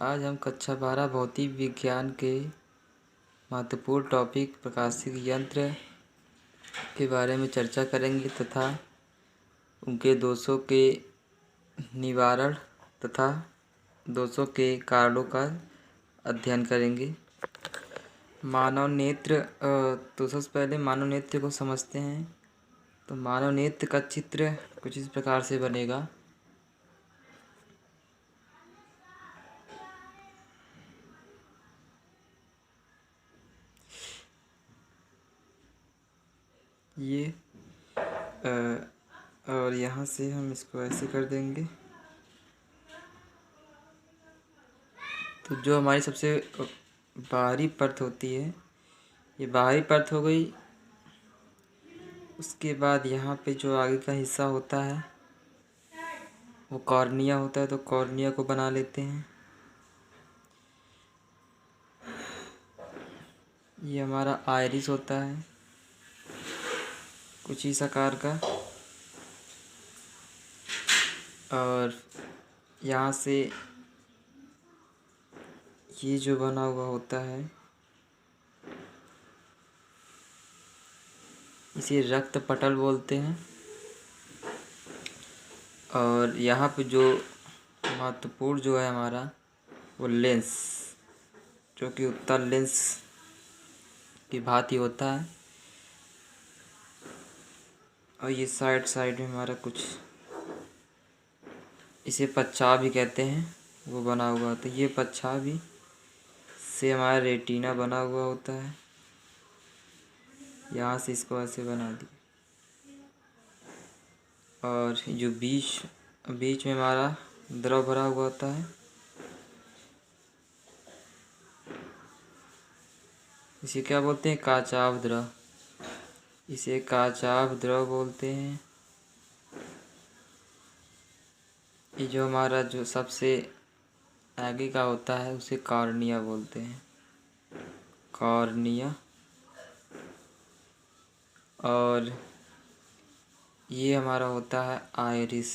आज हम कक्षा 12 भौतिक विज्ञान के महत्वपूर्ण टॉपिक प्रकाशिक यंत्र के बारे में चर्चा करेंगे तथा उनके दोषों के निवारण तथा दोषों के कारणों का अध्ययन करेंगे। मानव नेत्र तो सबसे पहले मानव नेत्र को समझते हैं। तो मानव नेत्र का चित्र कुछ इस प्रकार से बनेगा। ये और यहाँ से हम इसको ऐसे कर देंगे। तो जो हमारी सबसे बाहरी परत होती है, ये बाहरी परत हो गई। उसके बाद यहाँ पे जो आगे का हिस्सा होता है वो कॉर्निया होता है। तो कॉर्निया को बना लेते हैं। ये हमारा आइरिस होता है कुछ इस आकार का। और यहाँ से ये जो बना हुआ होता है इसे रक्त पटल बोलते हैं। और यहाँ पे जो महत्वपूर्ण जो है हमारा वो लेंस, जो कि उत्तल लेंस की भांति होता है। और ये साइड में हमारा कुछ इसे पच्छा भी कहते हैं, वो बना हुआ होता है। ये पच्छा भी से हमारा रेटिना बना हुआ होता है। यहाँ से इसको ऐसे बना दिया। और जो बीच में हमारा द्रव भरा हुआ होता है, इसे क्या बोलते हैं? काचाभ द्रव। इसे काचाभ द्रव बोलते हैं। ये जो हमारा जो सबसे आगे का होता है उसे कॉर्निया बोलते हैं, कॉर्निया। और ये हमारा होता है आइरिस,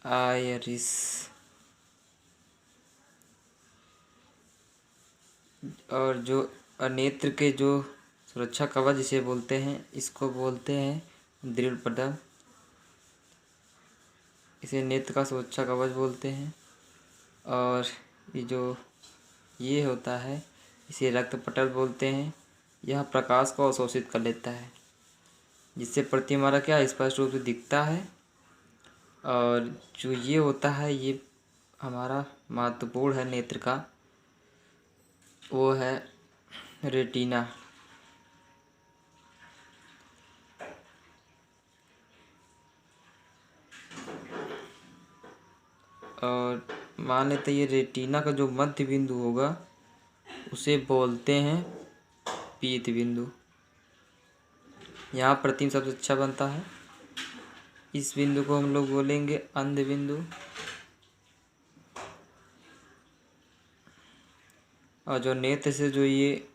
आइरिस। और जो नेत्र के जो सुरक्षा कवच जिसे बोलते हैं, इसको बोलते हैं दृढ़ पटल। इसे नेत्र का सुरक्षा कवच बोलते हैं। और ये जो ये होता है इसे रक्त पटल बोलते हैं। यह प्रकाश को अवशोषित कर लेता है, जिससे प्रति हमारा क्या स्पष्ट रूप से दिखता है। और जो ये होता है ये हमारा महत्वपूर्ण है नेत्र का, वो है रेटिना। और मान लेते ये रेटिना का जो मध्य बिंदु होगा उसे बोलते हैं पीत बिंदु। यहाँ प्रतिबिंब सबसे अच्छा बनता है। इस बिंदु को हम लोग बोलेंगे अंध बिंदु। और जो नेत्र से जो ये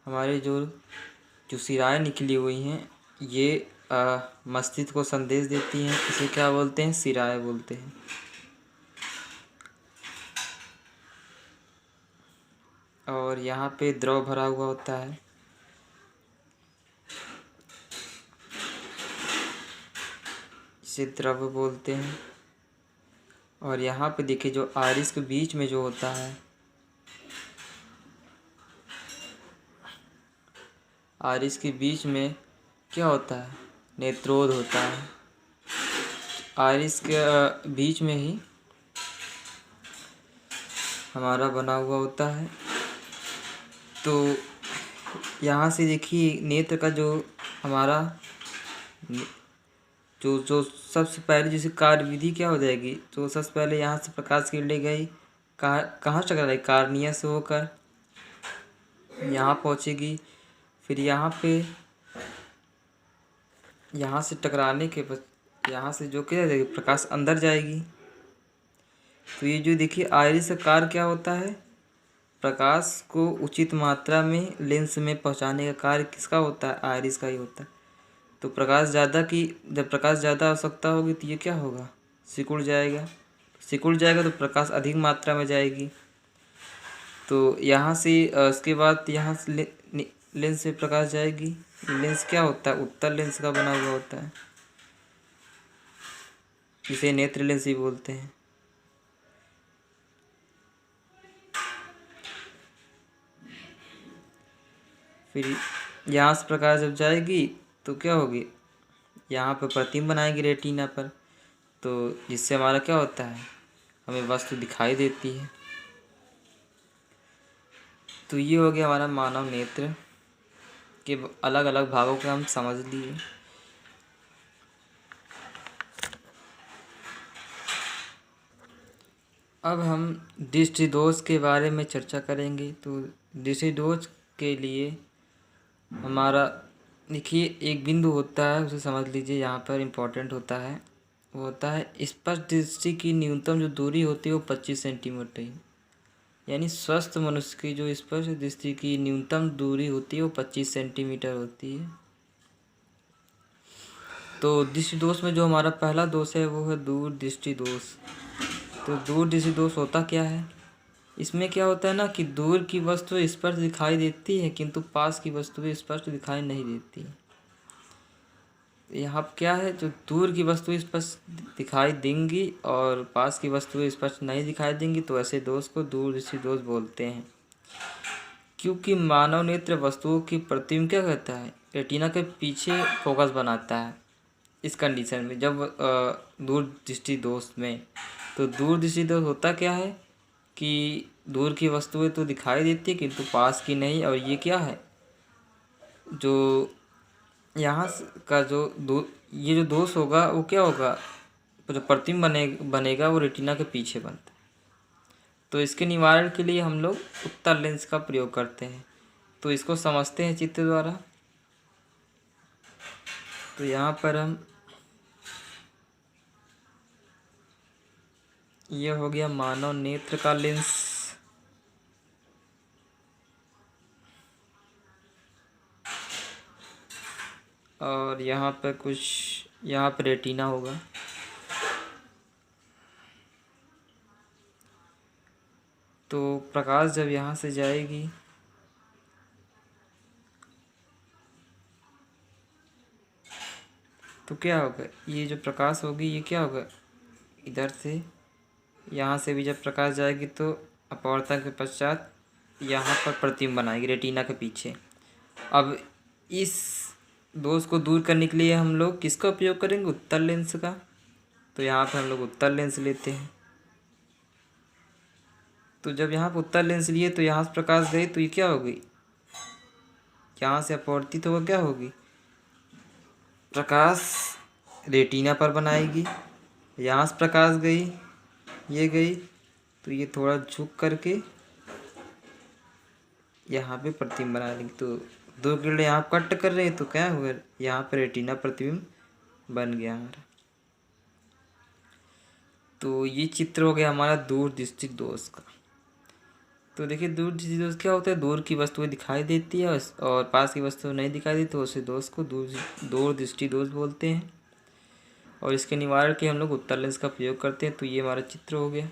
हमारे जो शिराएँ निकली हुई हैं, ये मस्तिष्क को संदेश देती हैं। इसे क्या बोलते हैं? शिराएँ बोलते हैं। और यहाँ पे द्रव भरा हुआ होता है, इसे द्रव बोलते हैं। और यहाँ पे देखिए जो आइरिस के बीच में जो होता है, आइरिस के बीच में क्या होता है? नेत्रोध होता है। आइरिस के बीच में ही हमारा बना हुआ होता है। तो यहाँ से देखिए नेत्र का जो हमारा जो सबसे पहले जैसे कार्यविधि क्या हो जाएगी, तो सबसे पहले यहाँ से प्रकाश किरणें गई, कहाँ से टकराई? कॉर्निया से होकर यहाँ पहुँचेगी। फिर यहाँ पे यहाँ से टकराने के बाद यहाँ से जो क्या जाएगी, प्रकाश अंदर जाएगी। तो ये जो देखिए आइरिस का कार्य क्या होता है? प्रकाश को उचित मात्रा में लेंस में पहुँचाने का कार्य किसका होता है? आइरिस का ही होता है। तो जब प्रकाश ज़्यादा आवश्यकता होगी तो ये क्या होगा? सिकुड़ जाएगा। सिकुड़ जाएगा तो प्रकाश अधिक मात्रा में जाएगी। तो यहाँ से उसके बाद यहाँ से लेंस से प्रकाश जाएगी। लेंस क्या होता है? उत्तल लेंस का बना हुआ होता है, इसे नेत्र लेंस ही बोलते हैं। फिर यहाँ से प्रकाश जब जाएगी तो क्या होगी? यहाँ पर प्रतिबिंब बनाएगी रेटिना पर, तो जिससे हमारा क्या होता है? हमें वस्तु दिखाई देती है। तो ये हो गया हमारा मानव नेत्र के अलग अलग भागों को हम समझ लिए। अब हम दृष्टि दोष के बारे में चर्चा करेंगे। तो दृष्टि दोष के लिए हमारा देखिए एक बिंदु होता है, उसे समझ लीजिए, यहाँ पर इम्पोर्टेंट होता है। वो होता है स्पष्ट दृष्टि की न्यूनतम जो दूरी होती है वो 25 सेंटीमीटर है। यानी स्वस्थ मनुष्य की जो स्पष्ट दृष्टि की न्यूनतम दूरी होती है वो 25 सेंटीमीटर होती है। तो दृष्टि दोष में जो हमारा पहला दोष है वो है दूर दृष्टि दोष। तो दूर दृष्टि दोष होता क्या है? इसमें क्या होता है ना कि दूर की वस्तु स्पष्ट दिखाई देती है किंतु पास की वस्तुएं स्पष्ट दिखाई नहीं देती। यहाँ क्या है, जो दूर की वस्तुएं स्पष्ट दिखाई देंगी और पास की वस्तुएं स्पष्ट नहीं दिखाई देंगी, तो ऐसे दोष को दूर दृष्टि दोष बोलते हैं। क्योंकि मानव नेत्र वस्तुओं की प्रतिबिंब क्या करता है? रेटिना के पीछे फोकस बनाता है। इस कंडीशन में जब दूर दृष्टि दोष में, तो दूर दृष्टि दोष होता क्या है कि दूर की वस्तुएं तो दिखाई देती है किंतु पास की नहीं। और ये क्या है, जो यहाँ का जो ये जो दोष होगा वो क्या होगा, जो प्रतिबिंब बनेगा वो रेटिना के पीछे बनता है। तो इसके निवारण के लिए हम लोग उत्तल लेंस का प्रयोग करते हैं। तो इसको समझते हैं चित्र द्वारा। तो यहाँ पर हम, यह हो गया मानव नेत्र का लेंस। और यहाँ पर कुछ, यहाँ पर रेटिना होगा। तो प्रकाश जब यहाँ से जाएगी तो क्या होगा, ये जो प्रकाश होगी ये क्या होगा, इधर से यहाँ से भी जब प्रकाश जाएगी तो अपवर्तन के पश्चात यहाँ पर प्रतिबिंब बनाएगी रेटिना के पीछे। अब इस दोष को दूर करने के लिए हम लोग किसका उपयोग करेंगे? उत्तल लेंस का। तो यहाँ पर हम लोग उत्तल लेंस लेते हैं। तो जब यहाँ पर उत्तल लेंस लिए तो यहाँ से प्रकाश गई तो ये क्या होगी, यहाँ से अपवर्तित होकर क्या होगी, प्रकाश रेटिना पर बनाएगी। यहाँ से प्रकाश गई, ये गई, तो ये थोड़ा झुक करके यहाँ पे प्रतिबिंब बना लेंगे। तो दो किरण यहाँ कट कर रहे हैं तो क्या होगा, यहाँ पर रेटिना प्रतिबिंब बन गया हमारा। तो ये चित्र हो गया हमारा दूर दृष्टि दोष का। तो देखिए दूर दृष्टि दोष क्या होता है, दूर की वस्तुएं दिखाई देती है और पास की वस्तु नहीं दिखाई देती, तो उसे दोष को दूर दृष्टि दोष बोलते हैं। और इसके निवारण के हम लोग उत्तल लेंस का प्रयोग करते हैं। तो ये हमारा चित्र हो गया।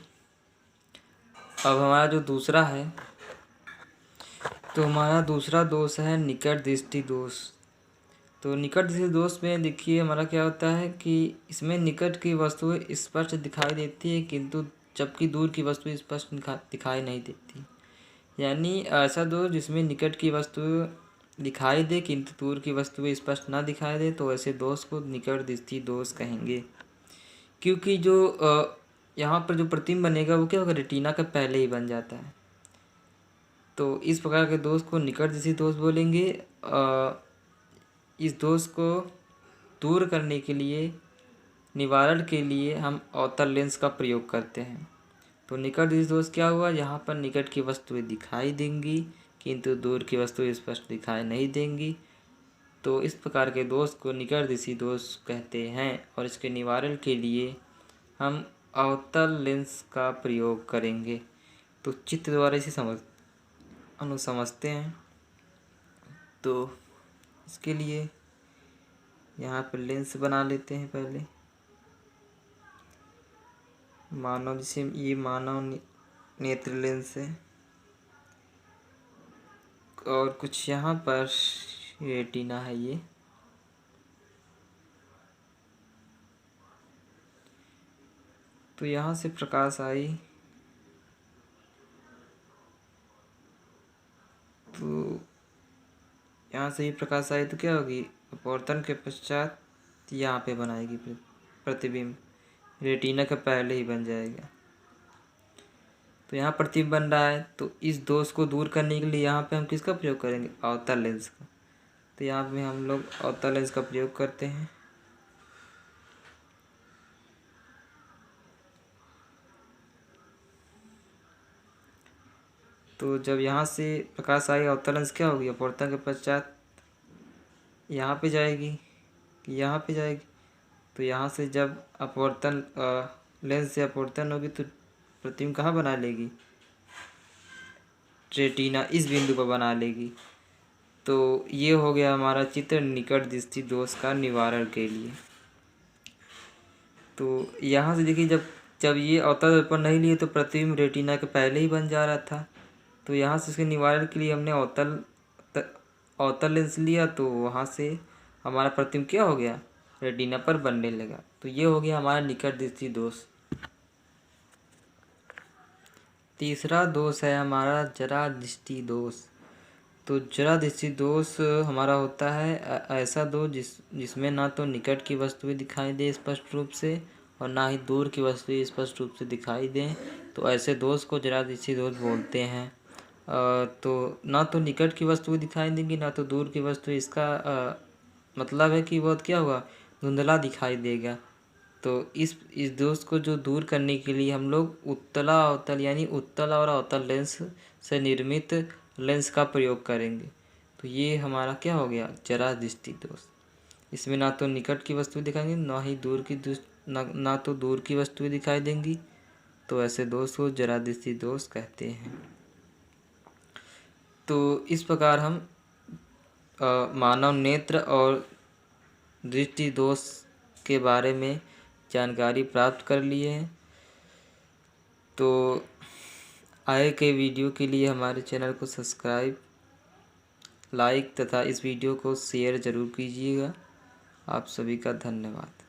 अब हमारा जो दूसरा है, तो हमारा दूसरा दोष है निकट दृष्टि दोष। तो निकट दृष्टि दोष में देखिए हमारा क्या होता है कि इसमें निकट की वस्तुएं स्पष्ट दिखाई देती है किंतु जबकि दूर की वस्तुएं स्पष्ट दिखाई नहीं देती। यानी ऐसा दोष जिसमें निकट की वस्तुएं दिखाई दे किंतु दूर की वस्तुएं स्पष्ट ना दिखाई दे, तो ऐसे दोष को निकट दृष्टि दोष कहेंगे। क्योंकि जो यहाँ पर जो प्रतिबिंब बनेगा वो क्या होगा, रेटिना का पहले ही बन जाता है। तो इस प्रकार के दोष को निकट दृष्टि दोष बोलेंगे। इस दोष को दूर करने के लिए, निवारण के लिए हम अवतल लेंस का प्रयोग करते हैं। तो निकट दृष्टि दोष क्या हुआ, यहाँ पर निकट की वस्तुएं दिखाई देंगी किंतु दूर की वस्तुएं स्पष्ट दिखाई नहीं देंगी। तो इस प्रकार के दोष को निकट दृष्टि दोष कहते हैं। और इसके निवारण के लिए हम अवतल लेंस का प्रयोग करेंगे। तो चित्र द्वारा इसे समझते हैं। तो इसके लिए यहाँ पर लेंस बना लेते हैं पहले। मानव, जैसे ये मानव नेत्र लेंस है, और कुछ यहाँ पर रेटिना है ये। तो यहाँ से प्रकाश आई, तो यहाँ से ही प्रकाश आई तो क्या होगी, अपवर्तन के पश्चात यहाँ पे बनाएगी प्रतिबिंब, रेटिना के पहले ही बन जाएगा। तो यहाँ प्रतिबिंब बन रहा है, तो इस दोष को दूर करने के लिए यहाँ पे हम किसका प्रयोग करेंगे, अवतल लेंस का। तो यहाँ पे हम लोग अवतल लेंस का प्रयोग करते हैं। तो जब यहाँ से प्रकाश आई, अवतल लेंस क्या होगी, अपवर्तन के पश्चात यहाँ पे जाएगी, यहाँ पे जाएगी। तो यहाँ से जब अपवर्तन लेंस से अपवर्तन होगी तो प्रतिबिंब कहाँ बना लेगी, रेटिना इस बिंदु पर बना लेगी। तो ये हो गया हमारा चित्र निकट दृष्टि दोष का निवारण के लिए। तो यहाँ से देखिए, जब ये अवतल दर्पण नहीं लिए तो प्रतिबिंब रेटिना के पहले ही बन जा रहा था। तो यहाँ से उसके निवारण के लिए हमने अवतल लेंस लिया, तो वहाँ से हमारा प्रतिबिंब क्या हो गया, रेटिना पर बनने लगा। तो ये हो गया हमारा निकट दृष्टि दोष। तीसरा दोष है हमारा जरा दृष्टि दोष। तो जरा दृष्टि दोष हमारा होता है ऐसा दोष जिसमें ना तो निकट की वस्तुएं दिखाई दे स्पष्ट रूप से, और ना ही दूर की वस्तुएं स्पष्ट रूप से दिखाई दें। तो ऐसे दोष को जरा दृष्टि दोष बोलते हैं। तो ना तो निकट की वस्तुएं दिखाई देंगी, ना तो दूर की वस्तु। इसका मतलब है कि बहुत क्या होगा, धुंधला दिखाई देगा। तो इस दोष को जो दूर करने के लिए हम लोग उत्तला अवतल यानी उत्तल और अवतल लेंस से निर्मित लेंस का प्रयोग करेंगे। तो ये हमारा क्या हो गया, जरा दृष्टि दोष। इसमें ना तो निकट की वस्तु दिखाएंगे, ना ही दूर की ना तो दूर की वस्तुएं दिखाई देंगी। तो ऐसे दोष को जरा दृष्टि दोष कहते हैं। तो इस प्रकार हम मानव नेत्र और दृष्टि दोष के बारे में जानकारी प्राप्त कर लिए हैं। तो आगे के वीडियो के लिए हमारे चैनल को सब्सक्राइब, लाइक तथा इस वीडियो को शेयर ज़रूर कीजिएगा। आप सभी का धन्यवाद।